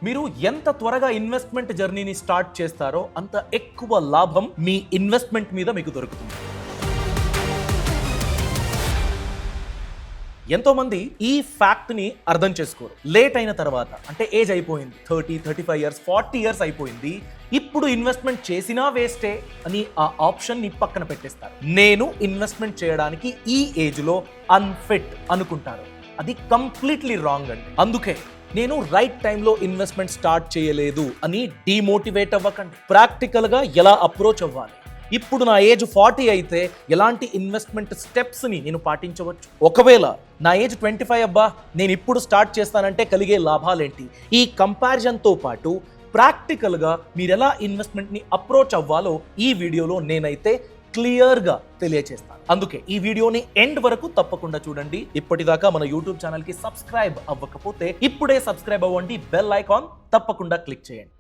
మీరు ఎంత త్వరగా ఇన్వెస్ట్మెంట్ జర్నీని స్టార్ట్ చేస్తారో అంత ఎక్కువ లాభం మీ ఇన్వెస్ట్మెంట్ మీద మీకు దొరుకుతుంది. ఎంతో మంది ఈ ఫ్యాక్ట్ ని అర్థం చేసుకోరు. లేట్ అయిన తర్వాత అంటే ఏజ్ అయిపోయింది, 35 ఇయర్స్ 40 ఇయర్స్ అయిపోయింది, ఇప్పుడు ఇన్వెస్ట్మెంట్ చేసినా వేస్టే అని ఆ ఆప్షన్ ని పక్కన పెట్టేస్తారు. నేను ఇన్వెస్ట్మెంట్ చేయడానికి ఈ ఏజ్ లో అన్ఫిట్ అనుకుంటారు. అది కంప్లీట్లీ రాంగ్ అండి. అందుకే నేను రైట్ టైంలో ఇన్వెస్ట్మెంట్ స్టార్ట్ చేయలేదు అని డిమోటివేట్ అవ్వకండి. ప్రాక్టికల్ గా ఎలా అప్రోచ్ అవ్వాలి, ఇప్పుడు నా ఏజ్ 40 అయితే ఎలాంటి ఇన్వెస్ట్మెంట్ స్టెప్స్ ని నేను పాటించవచ్చు, ఒకవేళ నా ఏజ్ 25 అబ్బా నేను ఇప్పుడు స్టార్ట్ చేస్తానంటే కలిగే లాభాలేంటి, ఈ కంపారిజన్తో పాటు ప్రాక్టికల్గా మీరు ఎలా ఇన్వెస్ట్మెంట్ని అప్రోచ్ అవ్వాలో ఈ వీడియోలో నేనైతే క్లియర్గా తెలియచేస్తాను. అందుకే ఈ వీడియోని ఎండ్ వరకు తప్పకుండా చూడండి. ఇప్పటిదాకా మన యూట్యూబ్ ఛానల్కి సబ్స్క్రైబ్ అవ్వకపోతే ఇప్పుడే సబ్స్క్రైబ్ అవ్వండి, బెల్ ఐకాన్ తప్పకుండా క్లిక్ చేయండి.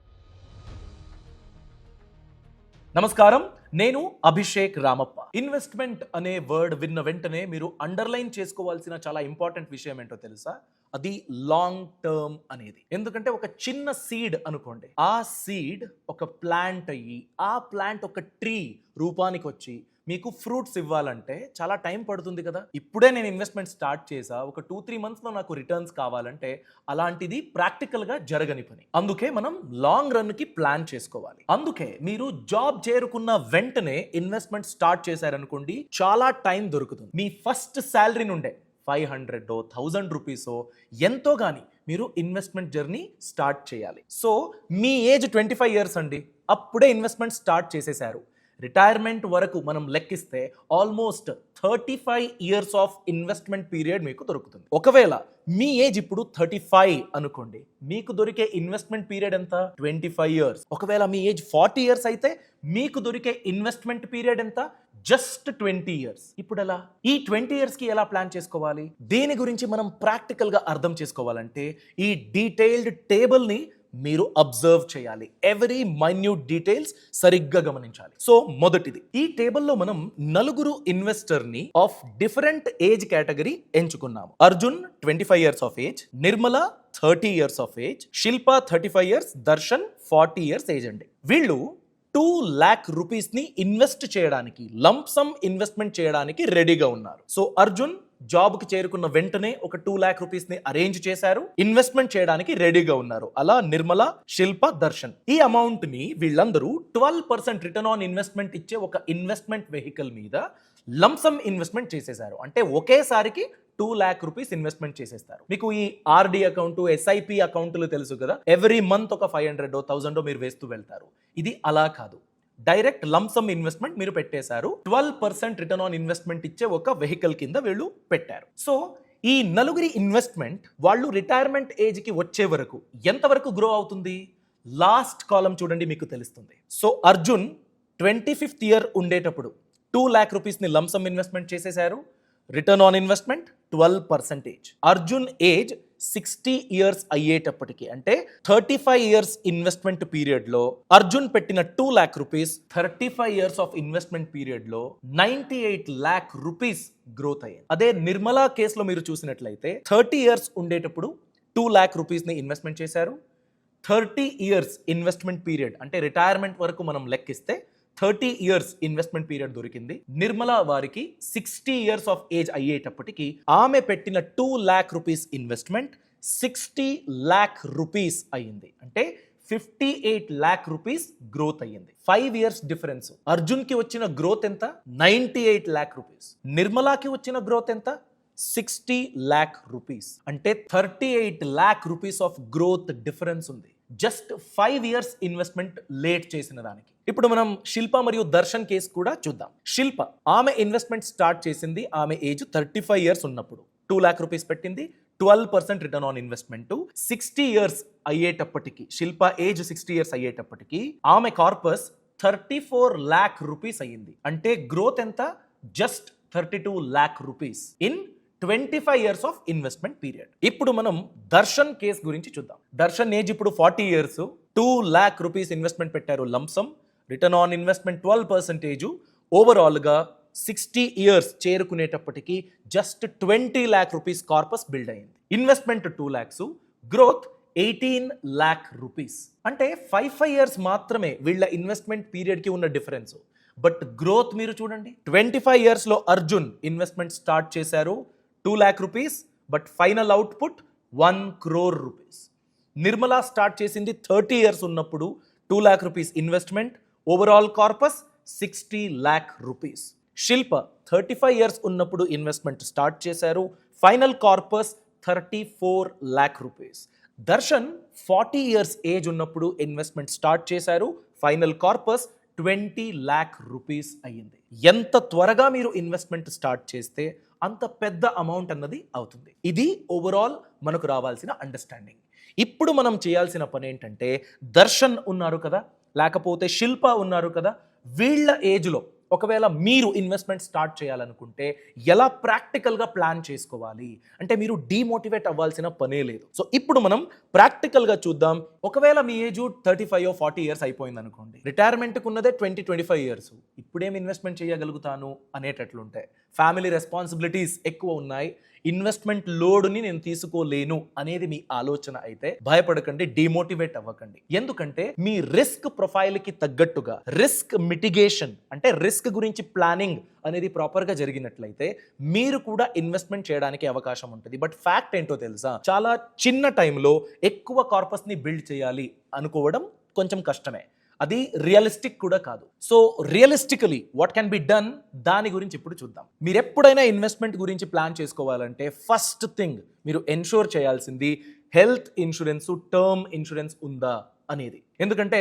నమస్కారం, నేను అభిషేక్ రామప్ప. ఇన్వెస్ట్మెంట్ అనే వర్డ్ విన్న వెంటనే మీరు అండర్లైన్ చేసుకోవాల్సిన చాలా ఇంపార్టెంట్ విషయం ఏంటో తెలుసా? అది లాంగ్ టర్మ్ అనేది. ఎందుకంటే ఒక చిన్న సీడ్ అనుకోండి, ఆ సీడ్ ఒక ప్లాంట్ అయ్యి ఆ ప్లాంట్ ఒక ట్రీ రూపానికి వచ్చి మీకు ఫ్రూట్స్ ఇవ్వాలంటే చాలా టైం పడుతుంది కదా. ఇప్పుడే నేను ఇన్వెస్ట్మెంట్ స్టార్ట్ చేసా, ఒక 2-3 మంత్స్లో నాకు రిటర్న్స్ కావాలంటే అలాంటిది ప్రాక్టికల్గా జరగని పని. అందుకే మనం లాంగ్ రన్కి ప్లాన్ చేసుకోవాలి. అందుకే మీరు జాబ్ చేరుకున్న వెంటనే ఇన్వెస్ట్మెంట్ స్టార్ట్ చేశారనుకోండి, చాలా టైం దొరుకుతుంది. మీ ఫస్ట్ శాలరీ నుండే 500 1000 రూపీసో ఎంతో కానీ మీరు ఇన్వెస్ట్మెంట్ జర్నీ స్టార్ట్ చేయాలి. సో మీ ఏజ్ 25 ఇయర్స్ అండి, అప్పుడే ఇన్వెస్ట్మెంట్ స్టార్ట్ చేసేశారు. రిటైర్మెంట్ వరకు మనం లెక్కిస్తే almost 35 years of investment period మీకు దొరుకుతుంది. ఒకవేళ మీ ఏజ్ ఇప్పుడు 35 అనుకోండి, మీకు దొరికే ఇన్వెస్ట్మెంట్ పీరియడ్ ఎంత? 25 ఇయర్స్. ఒకవేళ మీ ఏజ్ 40 ఇయర్స్ అయితే మీకు దొరికే ఇన్వెస్ట్మెంట్ పీరియడ్ ఎంత? Just 20 years. ఇప్పుడు ఎలా ఈ 20 ఇయర్స్ కి ఎలా ప్లాన్ చేసుకోవాలి? దీని గురించి మనం ప్రాక్టికల్ గా అర్థం చేసుకోవాలంటే ఈ డీటెయిల్డ్ టేబుల్ ని మీరు అబ్జర్వ్ చేయాలి. ఎవ్రీ మైన్యూట్ డీటెయిల్స్ సరిగ్గా గమనించాలి. సో మొదటిది, ఈ టేబుల్లో మనం 4 ఇన్వెస్టర్ ని ఆఫ్ డిఫరెంట్ ఏజ్ కేటగిరీ ఎంచుకున్నాము. Arjun 25 years of age, Nirmala 30 years of age, Shilpa 35 years, Darshan 40 years age అండి. వీళ్ళు 2 lakh రూపీస్ ని ఇన్వెస్ట్ చేయడానికి, లంప్ సమ్ ఇన్వెస్ట్మెంట్ చేయడానికి రెడీగా ఉన్నారు. సో అర్జున్ జాబ్ కి చేరుకున్న వెంటనే ఒక 2 lakh రూపీస్ ని అరేంజ్ చేశారు, ఇన్వెస్ట్మెంట్ చేయడానికి రెడీగా ఉన్నారు. అలా నిర్మల, శిల్ప, దర్శన్ ఈ అమౌంట్ ని వీళ్ళందరూ 12% రిటర్న్ ఆన్ ఇన్వెస్ట్మెంట్ ఇచ్చే ఒక ఇన్వెస్ట్మెంట్ వెహికల్ మీద లంసమ్ ఇన్వెస్ట్మెంట్ చేసేశారు. అంటే ఒకేసారికి 2 lakh రూపీస్ ఇన్వెస్ట్మెంట్ చేసేస్తారు. మీకు ఈ ఆర్డి అకౌంట్, ఎస్ఐపి అకౌంట్లు తెలుసు కదా, ఎవ్రీ మంత్ ఒక 500 1000 మీరు వేస్తూ వెళ్తారు. ఇది అలా కాదు, డైరెక్ట్ లంసమ్ ఇన్వెస్ట్మెంట్ మీరు పెట్టేశారు. 12% రిటర్న్ ఆన్ ఇన్వెస్ట్మెంట్ ఇచ్చే ఒక వెహికల్ కింద వీళ్ళు పెట్టారు. సో ఈ 4 ఇన్వెస్ట్మెంట్ వాళ్ళు రిటైర్మెంట్ ఏజ్ కి వచ్చే వరకు ఎంతవరకు గ్రో అవుతుంది? లాస్ట్ కాలం చూడండి, మీకు తెలుస్తుంది. సో అర్జున్ 25th ఇయర్ ఉండేటప్పుడు 2 lakh రూపీస్ ని లంసమ్ ఇన్వెస్ట్మెంట్ చేసేశారు. Return on investment 12%. Arjun age 60 years అయ్యేటప్పటికి, అంటే 35 ఇయర్స్ ఇన్వెస్ట్మెంట్ పీరియడ్ లో అర్జున్ పెట్టిన 2 lakh rupees 35 years of investment period లో 98 lakh రూపీస్ గ్రోత్ అయ్యింది. అదే నిర్మలా కేసులో మీరు చూసినట్లయితే 30 ఇయర్స్ ఉండేటప్పుడు 2 lakh రూపీస్ ని ఇన్వెస్ట్మెంట్ చేశారు. 30 ఇయర్స్ ఇన్వెస్ట్మెంట్ పీరియడ్ అంటే రిటైర్మెంట్ వరకు మనం లెక్కిస్తే 30 ఇయర్స్ ఇన్వెస్ట్మెంట్ పీరియడ్ దొరికింది. నిర్మల వారికి 60 ఇయర్స్ ఆఫ్ ఏజ్ అయ్యేటప్పటికి ఆమె పెట్టిన 2 lakh rupees investment 60 lakh rupees అయ్యింది. అంటే 58 lakh రూపీస్ గ్రోత్ అయ్యింది. 5 ఇయర్స్ డిఫరెన్స్. అర్జున్ కి వచ్చిన గ్రోత్ ఎంత? 98 lakh రూపీస్. నిర్మలాకి వచ్చిన గ్రోత్ ఎంత? 60 lakh రూపీస్. అంటే 38 lakh rupees of growth difference ఉంది, జస్ట్ 5 ఇయర్స్ ఇన్వెస్ట్మెంట్ లేట్ చేసిన దానికి. ఇప్పుడు మనం శిల్ప మరియు దర్శన్ కేసు కూడా చూద్దాం. శిల్ప, ఆమె ఇన్వెస్ట్మెంట్ స్టార్ట్ చేసింది ఆమె ఏజ్ 35 ఇయర్స్ ఉన్నప్పుడు. 2 lakh రూపీస్ పెట్టింది, 12% రిటర్న్ ఆన్ ఇన్వెస్ట్మెంట్. 60 ఇయర్స్ అయ్యేటప్పటికి, శిల్ప ఏజ్ 60 ఇయర్స్ అయ్యేటప్పటికి ఆమె కార్పస్ 34 lakh రూపీస్ అయ్యింది. అంటే గ్రోత్ ఎంత? Just 32 lakh rupees in 25 years of investment period. ఇప్పుడు మనం దర్శన్ కేసు గురించి చూద్దాం. దర్శన్ ఏజ్ ఇప్పుడు 40 ఇయర్స్, 2 lakh రూపీస్ ఇన్వెస్ట్మెంట్ పెట్టారు లంసమ్, రిటర్న్ ఆన్ ఇన్వెస్ట్మెంట్ 12%. ఓవరాల్గా 60 ఇయర్స్ చేరుకునేటప్పటికి just 20 lakh rupees corpus build అయింది. Investment 2 lakhs, growth 18 lakh rupees. అంటే 5 years మాత్రమే వీళ్ళ ఇన్వెస్ట్మెంట్ పీరియడ్కి ఉన్న డిఫరెన్స్. బట్ గ్రోత్ మీరు చూడండి, 25 yearsలో అర్జున్ ఇన్వెస్ట్మెంట్ స్టార్ట్ చేశారు 2 lakh rupees, but final output 1 crore rupees. Nirmala start చేసింది 30 years ఉన్నప్పుడు 2 lakh rupees investment, overall corpus 60 lakh rupees. Shilpa 35 years ఉన్నప్పుడు ఇన్వెస్ట్మెంట్ స్టార్ట్ చేశారు, final corpus 34 lakh rupees. Darshan 40 years age ఉన్నప్పుడు investment start చేశారు, final corpus 20 lakh rupees అయ్యింది. ఎంత త్వరగా మీరు ఇన్వెస్ట్మెంట్ స్టార్ట్ చేస్తే అంత పెద్ద అమౌంట్ అన్నది అవుతుంది. ఇది ఓవరాల్ మనకు రావాల్సిన అండర్స్టాండింగ్. ఇప్పుడు మనం చేయాల్సిన పని ఏంటంటే, దర్శన్ ఉన్నారు కదా, లేకపోతే శిల్ప ఉన్నారు కదా, వీళ్ళ ఏజ్లో ఒకవేళ మీరు ఇన్వెస్ట్మెంట్ స్టార్ట్ చేయాలనుకుంటే ఎలా ప్రాక్టికల్గా ప్లాన్ చేసుకోవాలి అంటే మీరు డీమోటివేట్ అవ్వాల్సిన పనే లేదు. సో ఇప్పుడు మనం ప్రాక్టికల్గా చూద్దాం. ఒకవేళ మీ ఏజ్ 35 or 40 years అయిపోయింది అనుకోండి, రిటైర్మెంట్కి ఉన్నదే 20-25 years, ఇప్పుడేం ఇన్వెస్ట్మెంట్ చేయగలుగుతాను అనేటట్లుంటాయి. ఫ్యామిలీ రెస్పాన్సిబిలిటీస్ ఎక్కువ ఉన్నాయి, ఇన్వెస్ట్మెంట్ లోడ్ని నేను తీసుకోలేను అనేది మీ ఆలోచన అయితే భయపడకండి, డిమోటివేట్ అవ్వకండి. ఎందుకంటే మీ రిస్క్ ప్రొఫైల్కి తగ్గట్టుగా రిస్క్ మిటిగేషన్ అంటే రిస్క్ గురించి ప్లానింగ్ అనేది ప్రాపర్గా జరిగినట్లయితే మీరు కూడా ఇన్వెస్ట్మెంట్ చేయడానికి అవకాశం ఉంటుంది. బట్ ఫ్యాక్ట్ ఏంటో తెలుసా, చాలా చిన్న టైంలో ఎక్కువ కార్పస్ని బిల్డ్ చేయాలి అనుకోవడం కొంచెం కష్టమే, అది రియలిస్టిక్ కూడా కాదు. So realistically what can be done దాని గురించి ఇప్పుడు చూద్దాం. మీరు ఎప్పుడైనా ఇన్వెస్ట్మెంట్ గురించి ప్లాన్ చేసుకోవాలంటే ఫస్ట్ థింగ్ మీరు ఎన్షూర్ చేయాల్సింది హెల్త్ ఇన్సూరెన్స్, టర్మ్ ఇన్సూరెన్స్ ఉందా అనేది. ఎందుకంటే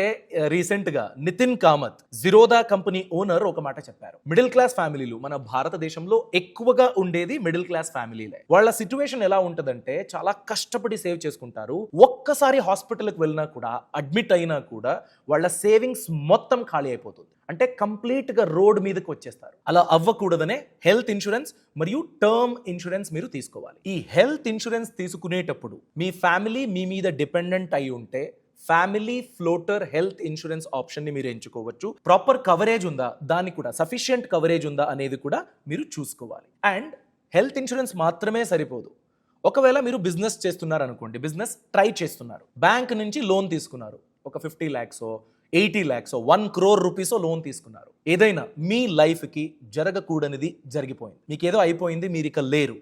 రీసెంట్గా నితిన్ కామత్, జిరోదా కంపెనీ ఓనర్, ఒక మాట చెప్పారు. మిడిల్ క్లాస్ ఫ్యామిలీలు మన భారతదేశంలో ఎక్కువగా ఉండేది మిడిల్ క్లాస్ ఫ్యామిలీలే. వాళ్ళ సిచ్యువేషన్ ఎలా ఉంటుందంటే చాలా కష్టపడి సేవ్ చేసుకుంటారు, ఒక్కసారి హాస్పిటల్కి వెళ్ళినా కూడా, అడ్మిట్ అయినా కూడా వాళ్ళ సేవింగ్స్ మొత్తం ఖాళీ అయిపోతుంది. అంటే కంప్లీట్గా రోడ్ మీదకి వచ్చేస్తారు. అలా అవ్వకూడదనే హెల్త్ ఇన్సూరెన్స్ మరియు టర్మ్ ఇన్సూరెన్స్ మీరు తీసుకోవాలి. ఈ హెల్త్ ఇన్సూరెన్స్ తీసుకునేటప్పుడు మీ ఫ్యామిలీ మీ మీద డిపెండెంట్ అయి ఉంటే ఫ్యామిలీ ఫ్లోటర్ హెల్త్ ఇన్సూరెన్స్ ఆప్షన్ని మీరు ఎంచుకోవచ్చు. ప్రాపర్ కవరేజ్ ఉందా, దానికి కూడా సఫిషియంట్ కవరేజ్ ఉందా అనేది కూడా మీరు చూసుకోవాలి. అండ్ హెల్త్ ఇన్సూరెన్స్ మాత్రమే సరిపోదు. ఒకవేళ మీరు బిజినెస్ చేస్తున్నారు అనుకోండి, బిజినెస్ ట్రై చేస్తున్నారు, బ్యాంక్ నుంచి లోన్ తీసుకున్నారు, ఒక 50 lakhs 80 lakhs 1 crore rupees loan తీసుకున్నారు. ఏదైనా మీ లైఫ్కి జరగకూడనిది జరిగిపోయింది, మీకు ఏదో అయిపోయింది, మీరు ఇక లేరు,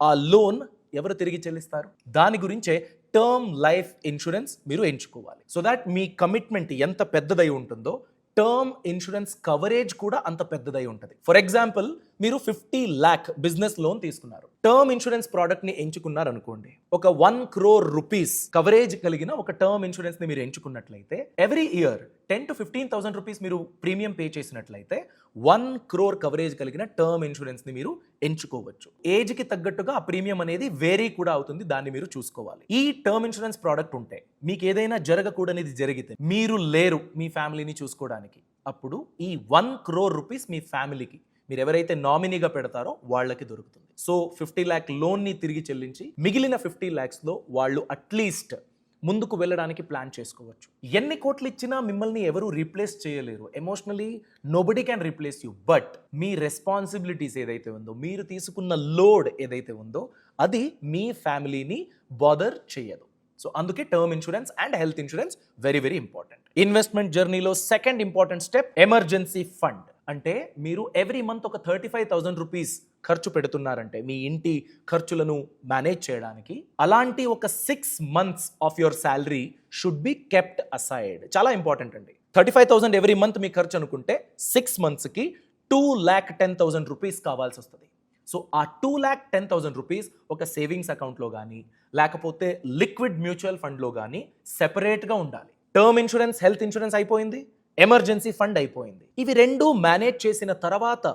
ఆ లోన్ ఎవరు తిరిగి చెల్లిస్తారు? దాని గురించే టర్మ్ లైఫ్ ఇన్సూరెన్స్ మీరు ఎంచుకోవాలి. సో దాట్ మీ కమిట్మెంట్ ఎంత పెద్దదై ఉంటుందో టర్మ్ ఇన్సూరెన్స్ కవరేజ్ కూడా అంత పెద్దదై ఉంటుంది. ఫర్ ఎగ్జాంపుల్, మీరు 50 lakh బిజినెస్ లోన్ తీసుకున్నారు, టర్మ్ ఇన్సూరెన్స్ ప్రోడక్ట్ ని ఎంచుకున్నారు అనుకోండి, ఒక 1 crore రూపీస్ కవరేజ్ కలిగిన ఒక టర్మ్ ఇన్సూరెన్స్ ని మీరు ఎంచుకున్నట్లయితే ఎవ్రీ ఇయర్ 10,000 to 15,000 రూపీస్ మీరు ప్రీమియం పే చేసినట్లయితే 1 crore కవరేజ్ కలిగిన టర్మ్ ఇన్సూరెన్స్ ని మీరు ఎంచుకోవచ్చు. ఏజ్ కి తగ్గట్టుగా ఆ ప్రీమియం అనేది వేరీ కూడా అవుతుంది, దాన్ని మీరు చూసుకోవాలి. ఈ టర్మ్ ఇన్సూరెన్స్ ప్రోడక్ట్ ఉంటే మీకు ఏదైనా జరగకూడనిది జరిగితే మీరు లేరు మీ ఫ్యామిలీని చూసుకోవడానికి, అప్పుడు ఈ 1 crore రూపీస్ మీ ఫ్యామిలీకి మీరు ఎవరైతే నామినీగా పెడతారో వాళ్ళకి దొరుకుతుంది. సో 50 lakh లోన్ని తిరిగి చెల్లించి మిగిలిన 50 lakhsలో వాళ్ళు అట్లీస్ట్ ముందుకు వెళ్ళడానికి ప్లాన్ చేసుకోవచ్చు. ఎన్ని కోట్లు ఇచ్చినా మిమ్మల్ని ఎవరు రీప్లేస్ చేయలేరు. Emotionally nobody can replace you. But me responsibilities ఏదైతే ఉందో, మీరు తీసుకున్న లోడ్ ఏదైతే ఉందో, అది మీ ఫ్యామిలీని బాదర్ చేయదు. సో అందుకే term insurance and health insurance very very important. Investment జర్నీలో second important step emergency fund. అంటే మీరు ఎవ్రీ మంత్ ఒక 35,000 రూపీస్ ఖర్చు పెడుతున్నారంటే మీ ఇంటి ఖర్చులను మేనేజ్ చేయడానికి, అలాంటి ఒక 6 months of your salary should be kept aside. చాలా ఇంపార్టెంట్ అండి. 35,000 ఎవ్రీ మంత్ మీ ఖర్చు అనుకుంటే 6 monthsకి 2,10,000 రూపీస్ కావాల్సి వస్తుంది. సో ఆ 2,10,000 రూపీస్ ఒక సేవింగ్స్ అకౌంట్లో కానీ లేకపోతే లిక్విడ్ మ్యూచువల్ ఫండ్లో కానీ సెపరేట్గా ఉండాలి. టర్మ్ ఇన్సూరెన్స్, హెల్త్ ఇన్సూరెన్స్ అయిపోయింది, ఎమర్జెన్సీ ఫండ్ అయిపోయింది. ఇవి రెండు మేనేజ్ చేసిన తర్వాత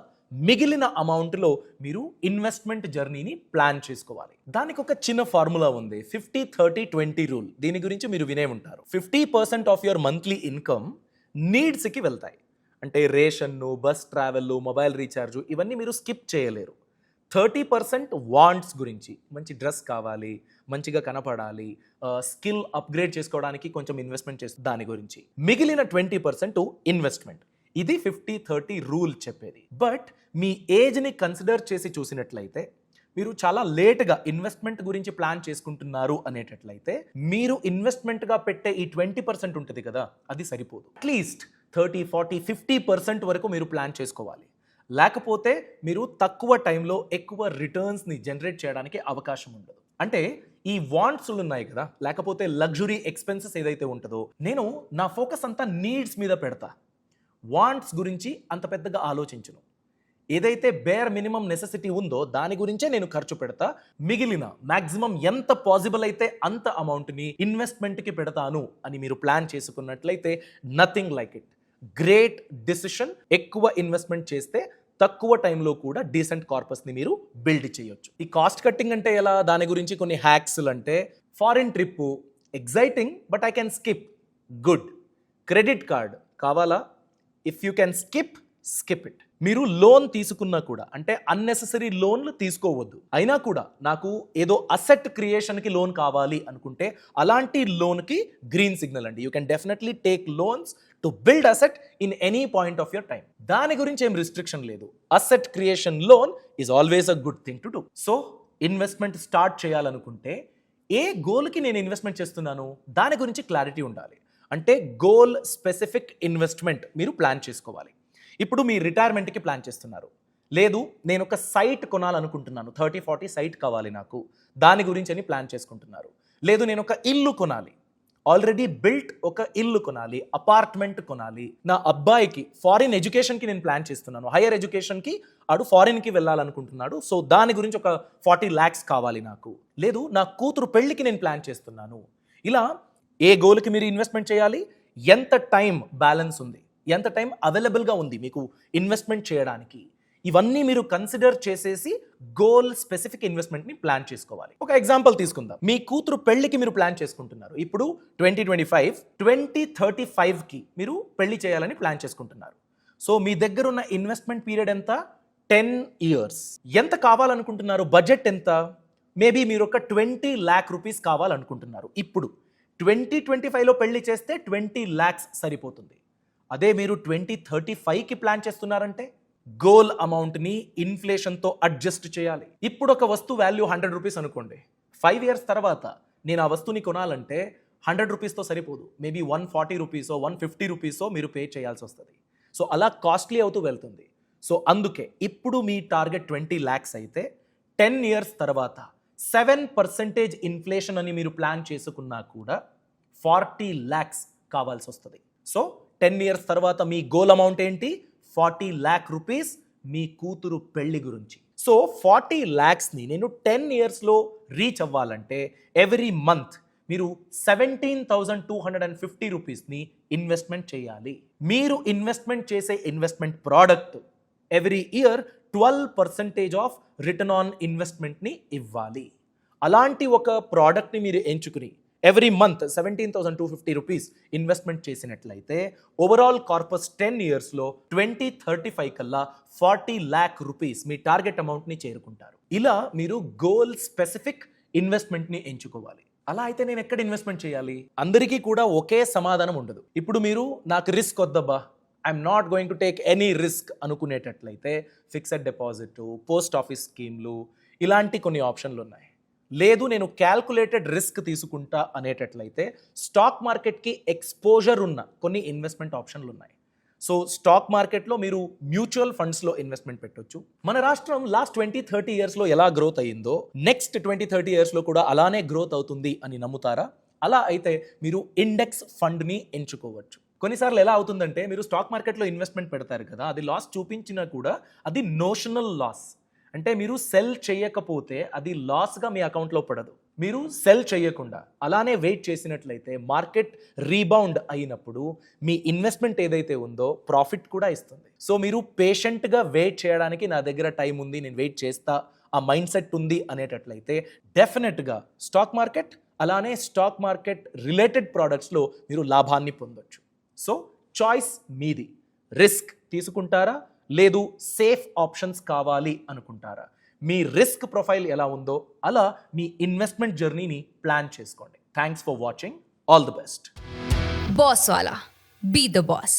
మిగిలిన అమౌంట్లో మీరు ఇన్వెస్ట్మెంట్ జర్నీని ప్లాన్ చేసుకోవాలి. దానికి ఒక చిన్న ఫార్ములా ఉంది, 50-30-20 రూల్. దీని గురించి మీరు వినే ఉంటారు. 50% ఆఫ్ యువర్ మంత్లీ ఇన్కమ్ నీడ్స్కి వెళ్తాయి. అంటే రేషన్ను, బస్ ట్రావెల్, మొబైల్ రీఛార్జ్, ఇవన్నీ మీరు స్కిప్ చేయలేరు. 30% వాంట్స్ గురించి, మంచి డ్రెస్ కావాలి, మంచిగా కనపడాలి, స్కిల్ అప్గ్రేడ్ చేసుకోవడానికి కొంచెం ఇన్వెస్ట్మెంట్ చేస్తుంది, దాని గురించి. మిగిలిన 20% ఇన్వెస్ట్మెంట్. ఇది 50-30 రూల్ చెప్పేది. బట్ మీ ఏజ్ని కన్సిడర్ చేసి చూసినట్లయితే మీరు చాలా లేట్గా ఇన్వెస్ట్మెంట్ గురించి ప్లాన్ చేసుకుంటున్నారు అనేటట్లయితే మీరు ఇన్వెస్ట్మెంట్గా పెట్టే ఈ 20% ఉంటుంది కదా, అది సరిపోదు. అట్లీస్ట్ 30, 40, 50% వరకు మీరు ప్లాన్ చేసుకోవాలి. లేకపోతే మీరు తక్కువ టైంలో ఎక్కువ రిటర్న్స్ని జనరేట్ చేయడానికి అవకాశం ఉండదు. అంటే ఈ వాంట్స్లు ఉన్నాయి కదా, లేకపోతే లగ్జరీ ఎక్స్పెన్సెస్ ఏదైతే ఉంటుందో, నేను నా ఫోకస్ అంతా నీడ్స్ మీద పెడతా. వాంట్స్ గురించి అంత పెద్దగా ఆలోచించను. ఏదైతే బేర్ మినిమం నెసెసిటీ ఉందో దాని గురించే నేను ఖర్చు పెడతా. మిగిలిన మాక్సిమం ఎంత పాసిబుల్ అయితే అంత అమౌంట్ని ఇన్వెస్ట్మెంట్కి పెడతాను అని మీరు ప్లాన్ చేసుకున్నట్లయితే nothing like it. Great decision. ఎక్కువ ఇన్వెస్ట్మెంట్ చేస్తే తక్కువ టైంలో కూడా డీసెంట్ కార్పస్ని మీరు బిల్డ్ చేయొచ్చు. ఈ కాస్ట్ కట్టింగ్ అంటే ఎలా, దాని గురించి కొన్ని హ్యాక్స్లు అంటే foreign trip exciting but I can skip, good. Credit card కావాలా, if you can skip it. మీరు లోన్ తీసుకున్నా కూడా, అంటే అన్నెసెసరీ లోన్లు తీసుకోవద్దు. అయినా కూడా నాకు ఏదో అసెట్ క్రియేషన్కి లోన్ కావాలి అనుకుంటే అలాంటి లోన్కి గ్రీన్ సిగ్నల్ అండి. You can definitely take loans to build asset in any point of your time. దాని గురించి ఏం రిస్ట్రిక్షన్ లేదు. Asset creation loan is always a good thing to do. So investment start చేయాలనుకుంటే ఏ గోల్కి నేను ఇన్వెస్ట్మెంట్ చేస్తున్నాను దాని గురించి క్లారిటీ ఉండాలి. అంటే గోల్ స్పెసిఫిక్ ఇన్వెస్ట్మెంట్ మీరు ప్లాన్ చేసుకోవాలి. ఇప్పుడు మీ రిటైర్మెంట్కి ప్లాన్ చేస్తున్నారు, లేదు నేను ఒక సైట్ కొనాలనుకుంటున్నాను, 30-40 సైట్ కావాలి నాకు, దాని గురించి అని ప్లాన్ చేసుకుంటున్నారు. లేదు నేను ఒక ఇల్లు కొనాలి, ఆల్రెడీ బిల్ట్ ఒక ఇల్లు కొనాలి, అపార్ట్మెంట్ కొనాలి. నా అబ్బాయికి ఫారిన్ ఎడ్యుకేషన్కి నేను ప్లాన్ చేస్తున్నాను, హైయర్ ఎడ్యుకేషన్కి ఆడు ఫారిన్కి వెళ్ళాలనుకుంటున్నాడు, సో దాని గురించి ఒక 40 lakhs కావాలి నాకు. లేదు నా కూతురు పెళ్ళికి నేను ప్లాన్ చేస్తున్నాను. ఇలా ఏ గోల్కి మీరు ఇన్వెస్ట్మెంట్ చేయాలి, ఎంత టైం బ్యాలెన్స్ ఉంది, ఎంత టైం అవైలబుల్గా ఉంది మీకు ఇన్వెస్ట్మెంట్ చేయడానికి, ఇవన్నీ మీరు కన్సిడర్ చేసేసి గోల్ స్పెసిఫిక్ ఇన్వెస్ట్మెంట్ని ప్లాన్ చేసుకోవాలి. ఒక ఎగ్జాంపుల్ తీసుకుందాం. మీ కూతురు పెళ్లికి మీరు ప్లాన్ చేసుకుంటున్నారు. ఇప్పుడు 2025, 2035కి మీరు పెళ్లి చేయాలని ప్లాన్ చేసుకుంటున్నారు. సో మీ దగ్గర ఉన్న ఇన్వెస్ట్మెంట్ పీరియడ్ ఎంత? 10 years. ఎంత కావాలనుకుంటున్నారు? బడ్జెట్ ఎంత? మేబీ మీరు ఒక 20 lakh rupees కావాలనుకుంటున్నారు. ఇప్పుడు 2025లో పెళ్లి చేస్తే 20 lakhs సరిపోతుంది. అదే మీరు 2035కి ప్లాన్ చేస్తున్నారంటే గోల్ అమౌంట్ని ఇన్ఫ్లేషన్తో అడ్జస్ట్ చేయాలి. ఇప్పుడు ఒక వస్తువు వాల్యూ 100 rupees అనుకోండి. 5 years తర్వాత నేను ఆ వస్తువుని కొనాలంటే 100 rupeesతో సరిపోదు. మేబీ 140 rupees, 150 rupees మీరు పే చేయాల్సి వస్తుంది. సో అలా కాస్ట్లీ అవుతూ వెళ్తుంది. సో అందుకే ఇప్పుడు మీ టార్గెట్ 20 lakhs అయితే 10 years తర్వాత 7% ఇన్ఫ్లేషన్ అని మీరు ప్లాన్ చేసుకున్నా కూడా 40 lakhs కావాల్సి వస్తుంది. సో 10 years తర్వాత మీ గోల్ అమౌంట్ ఏంటి? 40 lakh rupees మీ కూతురు పెళ్లి గురించి. సో 40 lakhsని నేను 10 yearsలో రీచ్ అవ్వాలంటే ఎవ్రీ మంత్ మీరు 17,250 rupeesని ఇన్వెస్ట్మెంట్ చేయాలి. మీరు ఇన్వెస్ట్మెంట్ చేసే investment product every year 12% of return on ఇన్వెస్ట్మెంట్ని ఇవ్వాలి. అలాంటి ఒక ప్రోడక్ట్ని మీరు ఎంచుకుని ఎవ్రీ మంత్ 17,250 rupees ఇన్వెస్ట్మెంట్ చేసినట్లయితే ఓవరాల్ కార్పస్ 10 yearsలో 2035 కల్లా 40 lakh rupees మీ టార్గెట్ అమౌంట్ని చేరుకుంటారు. ఇలా మీరు గోల్ స్పెసిఫిక్ ఇన్వెస్ట్మెంట్ని ఎంచుకోవాలి. అలా అయితే నేను ఎక్కడ ఇన్వెస్ట్మెంట్ చేయాలి? అందరికీ కూడా ఒకే సమాధానం ఉండదు. ఇప్పుడు మీరు నాకు రిస్క్ వద్దబ్బా, I'm not going to take any risk అనుకునేటట్లయితే ఫిక్స్డ్ డిపాజిట్, పోస్ట్ ఆఫీస్ స్కీమ్లు ఇలాంటి కొన్ని ఆప్షన్లు ఉన్నాయి. లేదు నేను క్యాల్కులేటెడ్ రిస్క్ తీసుకుంటా అనేటట్లయితే స్టాక్ మార్కెట్కి ఎక్స్పోజర్ ఉన్న కొన్ని ఇన్వెస్ట్మెంట్ ఆప్షన్లు ఉన్నాయి. సో స్టాక్ మార్కెట్లో మీరు మ్యూచువల్ ఫండ్స్లో ఇన్వెస్ట్మెంట్ పెట్టొచ్చు. మన రాష్ట్రం లాస్ట్ 20-30 yearsలో ఎలా గ్రోత్ అయ్యిందో నెక్స్ట్ 20-30 yearsలో కూడా అలానే గ్రోత్ అవుతుంది అని నమ్ముతారా? అలా అయితే మీరు ఇండెక్స్ ఫండ్ని ఎంచుకోవచ్చు. కొన్నిసార్లు ఎలా అవుతుందంటే మీరు స్టాక్ మార్కెట్లో ఇన్వెస్ట్మెంట్ పెడతారు కదా, అది లాస్ చూపించినా కూడా అది నోషనల్ లాస్. అంటే మీరు సెల్ చేయకపోతే అది లాస్గా మీ అకౌంట్లో పడదు. మీరు సెల్ చేయకుండా అలానే వెయిట్ చేసినట్లయితే మార్కెట్ రీబౌండ్ అయినప్పుడు మీ ఇన్వెస్ట్మెంట్ ఏదైతే ఉందో ప్రాఫిట్ కూడా ఇస్తుంది. సో మీరు పేషెంట్గా వెయిట్ చేయడానికి నా దగ్గర టైం ఉంది, నేను వెయిట్ చేస్తా, ఆ మైండ్ సెట్ ఉంది అనేటట్లయితే డెఫినెట్గా స్టాక్ మార్కెట్ అలానే స్టాక్ మార్కెట్ రిలేటెడ్ ప్రోడక్ట్స్లో మీరు లాభాన్ని పొందొచ్చు. సో చాయిస్ మీది. రిస్క్ తీసుకుంటారా, లేదు సేఫ్ ఆప్షన్స్ కావాలి అనుకుంటారా? మీ రిస్క్ ప్రొఫైల్ ఎలా ఉందో అలా మీ ఇన్వెస్ట్మెంట్ జర్నీని ప్లాన్ చేసుకోండి. Thanks for watching. All the best. Boss వాలా, బీ ద బాస్.